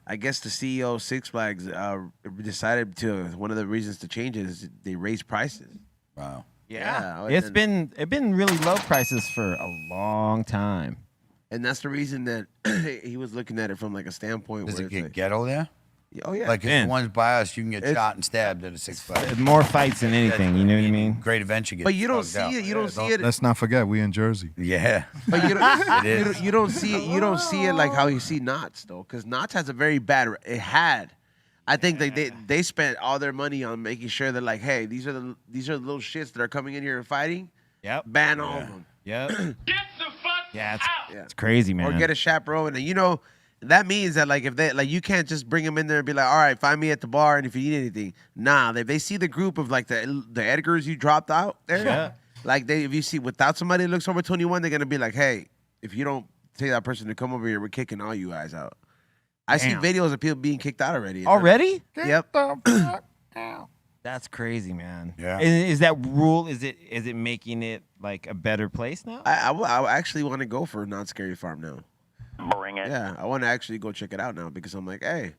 I guess the CEO of Six Flags decided to. One of the reasons to change it is they raised prices. Wow. Yeah. It's been really low prices for a long time. And that's the reason that he was looking at it from like a standpoint. Does where it get like, ghetto there? Oh yeah. Like if the ones by us, you can get shot and stabbed at a Six Flags. More fights than anything. You know what I mean? Great Adventure gets. But you don't thugged see out. it. You don't see it. Let's not forget we in Jersey. Yeah. But you It is. you don't see it. You don't see it like how you see Knott's though, because Knott's has a very bad. It had. I think they spent all their money on making sure that like, hey, these are the little shits that are coming in here and fighting. Yep. Ban all of them. Yep. Get the fuck out. It's crazy, man. Or get a chaperone, and you know that means that like if they like you can't just bring them in there and be like, all right, find me at the bar, and if you need anything, nah. They see the group of like the Edgars you dropped out there. Yeah. Like if you see without somebody that looks over 21, they're gonna be like, hey, if you don't tell that person to come over here, we're kicking all you guys out. I see videos of people being kicked out already. Already? Yep. That's crazy, man. Yeah. Is that rule? Is it making it like a better place now? I actually want to go for Not Scary Farm now. Bring it. Yeah, I want to actually go check it out now because I'm like, hey,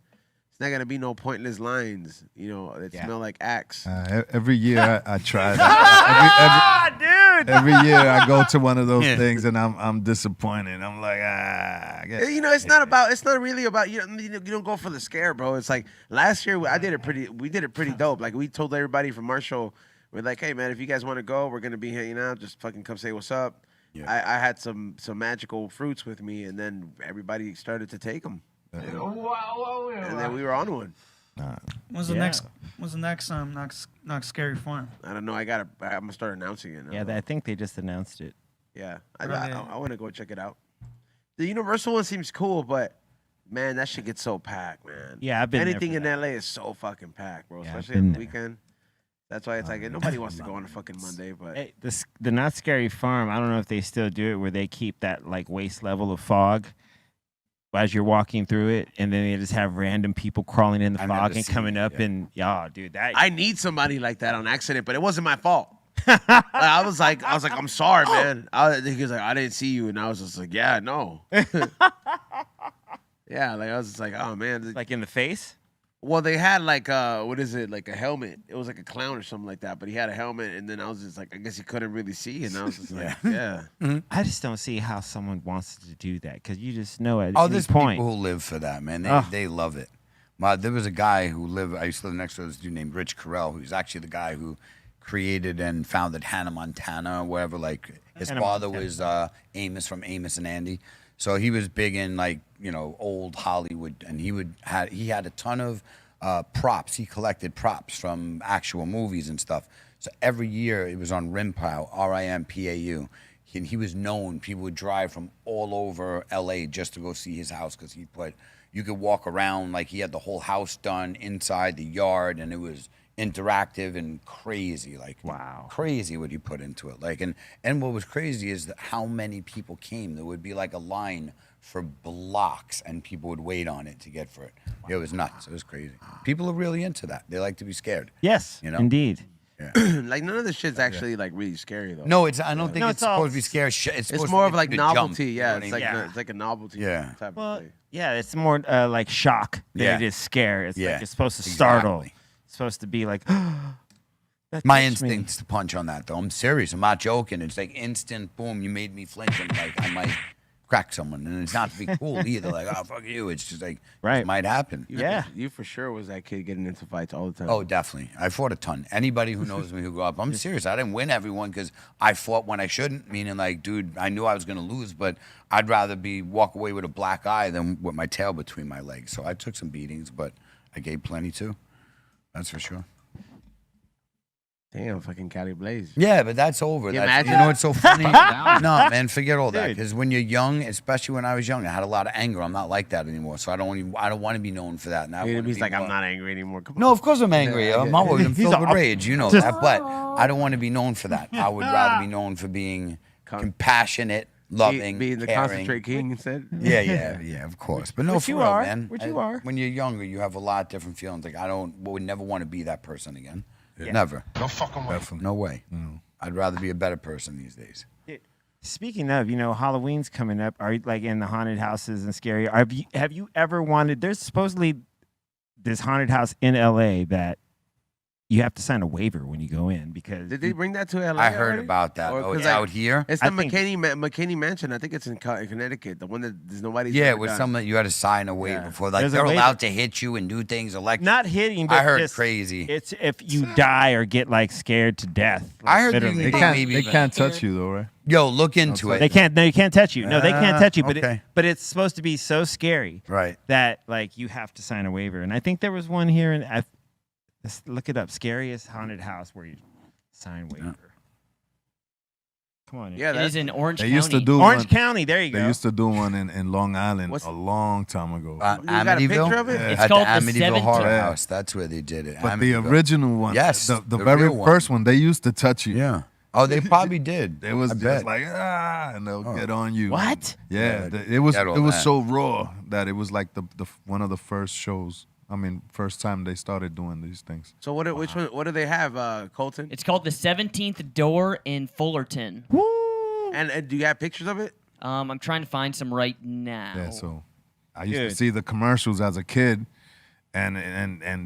it's not gonna be no pointless lines, you know, that smell like axe. Every year I try that. Dude. Every year I go to one of those things and I'm disappointed. I'm like, You know, it's not really about you don't go for the scare, bro. It's like last year we did it pretty dope. Like we told everybody from our show, we're like, hey man, if you guys want to go, we're gonna be hanging out. Just fucking come say what's up. Yeah. I had some magical fruits with me, and then everybody started to take them. And then we were on one. When's the next not Scary Farm? I don't know. I'm gonna start announcing it now. Yeah, I think they just announced it. Yeah, I want to go check it out. The Universal one seems cool, but man, that shit gets so packed, man. Yeah, I've been anything there in LA is so fucking packed, bro. Yeah, Especially I've on been the weekend. That's why it's like nobody wants to go on a fucking Monday. But Hey, the Not Scary Farm, I don't know if they still do it where they keep that like waist level of fog as you're walking through it, and then they just have random people crawling in the fog and coming up and dude, that I need somebody like that on accident, but it wasn't my fault. I was like, I'm sorry, man. He was like, I didn't see you, and I was just like, yeah, no. Yeah, like I was just like, oh man, like in the face. Well, they had like what is it, like a helmet? It was like a clown or something like that, but he had a helmet, and then I was just like, I guess he couldn't really see, and I was just like, yeah. I just don't see how someone wants to do that because you just know at there's point. people who live for that, man. They love it. There was a guy I used to live next to this dude named Rich Carell, who's actually the guy who created and founded Hannah Montana or whatever. Like his father was Amos from Amos and Andy. So he was big in like, old Hollywood, and he had a ton of props. He collected props from actual movies and stuff. So every year it was on Rimpau, Rimpau. He was known. People would drive from all over LA just to go see his house because you could walk around, like he had the whole house done inside the yard, and it was interactive and crazy, like crazy what he put into it. Like and what was crazy is that how many people came. There would be like a line for blocks, and people would wait on it to get for it. It was nuts. It was crazy. People are really into that. They like to be scared. Yes, indeed. Yeah. Like none of this shit's actually like really scary though. No, I don't think it's supposed to be scary. It's more of like novelty. Jump, It's like a novelty. Type of thing. Yeah, it's more like shock than it is scare. It's like it's supposed to startle. It's supposed to be like. My instinct's to punch on that though. I'm serious. I'm not joking. It's like instant boom. You made me flinch. I'm like I might crack someone, and it's not to be cool either. Like oh fuck you. It's just like it might happen. You for sure was that kid getting into fights all the time. Oh, definitely. I fought a ton. Anybody who knows me who grew up, I'm serious. I didn't win everyone because I fought when I shouldn't. Meaning like, dude, I knew I was gonna lose, but I'd rather walk away with a black eye than with my tail between my legs. So I took some beatings, but I gave plenty too. That's for sure. Damn, fucking Cali Blaze. Yeah, but that's over. You know what's so funny? No, man, forget all that. Because when you're young, especially when I was young, I had a lot of anger. I'm not like that anymore. So I don't want to be known for that. Now he's like, I'm not angry anymore. Come on. No, of course I'm angry. I'm always filled with rage. You know that. But I don't want to be known for that. I would rather be known for being compassionate, loving, being the caring. Concentrate King instead. Yeah, of course. But no, Which for you real, are. man. Which you are. When you're younger, you have a lot of different feelings. Like would never want to be that person again. Never. No fucking way. No way. I'd rather be a better person these days. Speaking of, Halloween's coming up. Are you like in the haunted houses and scary? Have you ever wanted? There's supposedly this haunted house in LA that you have to sign a waiver when you go in because Did they bring that to LA? I heard already? about that. Or- Oh, 'cause, it's like, out here. It's the I think- McKinney Mansion. I think it's in Connecticut. The one that there's nobody. Yeah, it was something that you had to sign a waiver Yeah. for. Like There's a they're waiver. allowed to hit you and do things like. not hitting. But I heard just, crazy. It's if you die or get like scared to death. I heard literally. They They can't. maybe They even- can't touch you though, right? Yo, look into it. They can't. No, you can't touch you. No, they can't touch you. But okay. but it's supposed to be so scary Right. that like you have to sign a waiver. And I think there was one here, and let's look it up. Scariest haunted house where you sign waiver. Come on. Yeah, It is in Orange They County. used to do Orange one. County. There you They go. used to do one in Long Island What's- a long time ago. You got a Amityville? picture of it? Yeah. It's At called the the Amityville 17th. Horror Yeah. House. That's where they did it. But the Amityville. original one, Yes, the the very real one. first one, they used to touch you. Yeah. Oh, they probably did. It was I just bet. like and they'll get on you. What? Yeah, Yeah, it was get all that. so raw that it was like the one of the first shows. I mean, first time they started doing these things. So which one? What do they have, Colton? It's called the 17th Door in Fullerton. And do you have pictures of it? I'm trying to find some right now. Yeah, so I used Good. to see the commercials as a kid, and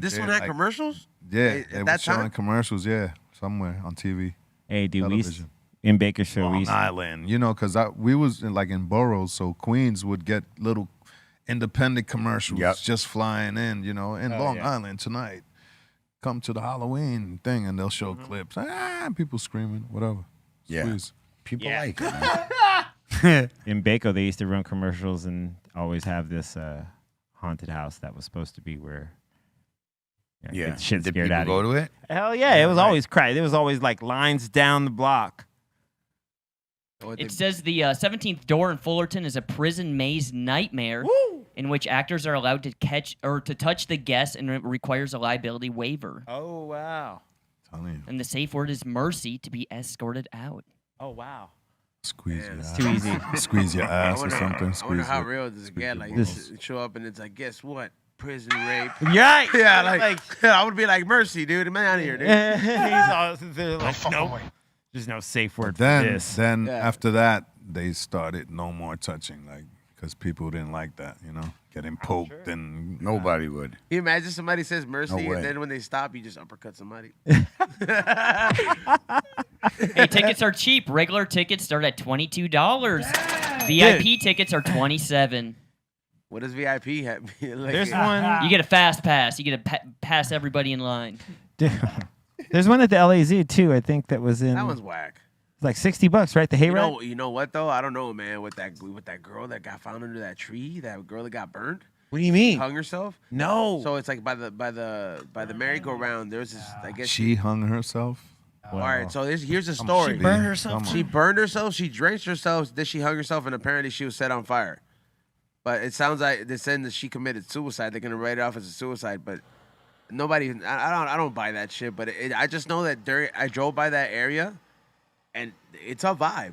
This they're one had like- commercials. Yeah, At they were that showing time? commercials. Yeah, somewhere on TV, Hey, dude, we used, television. in Bakersfield, we Long used, Island. Because we was in boroughs, so Queens would get little independent commercials Yep. just flying in. In Long yeah. Island tonight. Come to the Halloween thing, and they'll show clips. People screaming, whatever. Yeah. Squeeze. People Yeah. like it. Man. in Baco, they used to run commercials and always have this haunted house that was supposed to be where Yeah. get shit Did scared people out go of you. to it? Hell yeah, it was always crowded. It was always like lines down the block. It says the 17th Door in Fullerton is a prison maze nightmare in which actors are allowed to catch or to touch the guests, and it requires a liability waiver. Oh wow. Telling you, And the safe word is mercy to be escorted out. Oh wow. squeeze Man, your it's ass. too easy. Squeeze your I ass or wonder, something. I wonder Squeeze how it. real does it get? Like This- you show up and it's like, guess what? Prison rape. Right. Yeah, like I would be like, mercy, dude. Get out of here, dude. He's all, they're like, nope. There's no safe word for Then this. then Yeah. after that, they started no more touching, because people didn't like that, getting poked and Nobody would. Can you imagine somebody says mercy No way. and then when they stop, you just uppercut somebody? Hey, tickets are cheap. Regular tickets start at $22. VIP tickets are $27. What does VIP have? Like, There's one. You get a fast pass. You get to pass everybody in line. There's one at the LAZ too. I think that was in That one's whack. like $60, right? The hayride. You know what though? I don't know, man. With that girl that got found under that tree, that girl that got burned, What do you mean? hung herself. No. So it's like by the merry-go-round. There's this. I guess. she hung herself. All right. So here's the story. She Burned herself. She burned herself. She drenched herself. Then she hung herself, and apparently she was set on fire. But it sounds like they're saying that she committed suicide. They're gonna write it off as a suicide, but nobody. I don't buy that shit. But I just know that I drove by that area, and it's a vibe.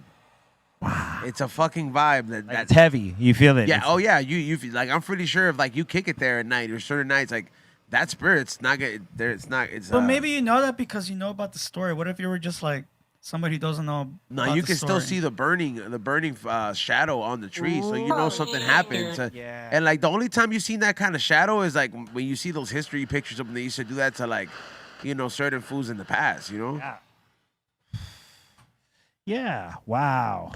Wow. It's a fucking vibe Like, that it's heavy. You feel it. yeah. It's- Oh yeah. You like I'm pretty sure if like you kick it there at night or certain nights like that spirit's not good. There it's not. It's. But maybe you know that because you know about the story. What if you were just like somebody who doesn't know? No, about you the can still story? see the burning shadow on the tree, so you know something happened. So- Yeah. And like the only time you've seen that kind of shadow is like when you see those history pictures of them. They used to do that to like, certain foods in the past. Yeah. Wow.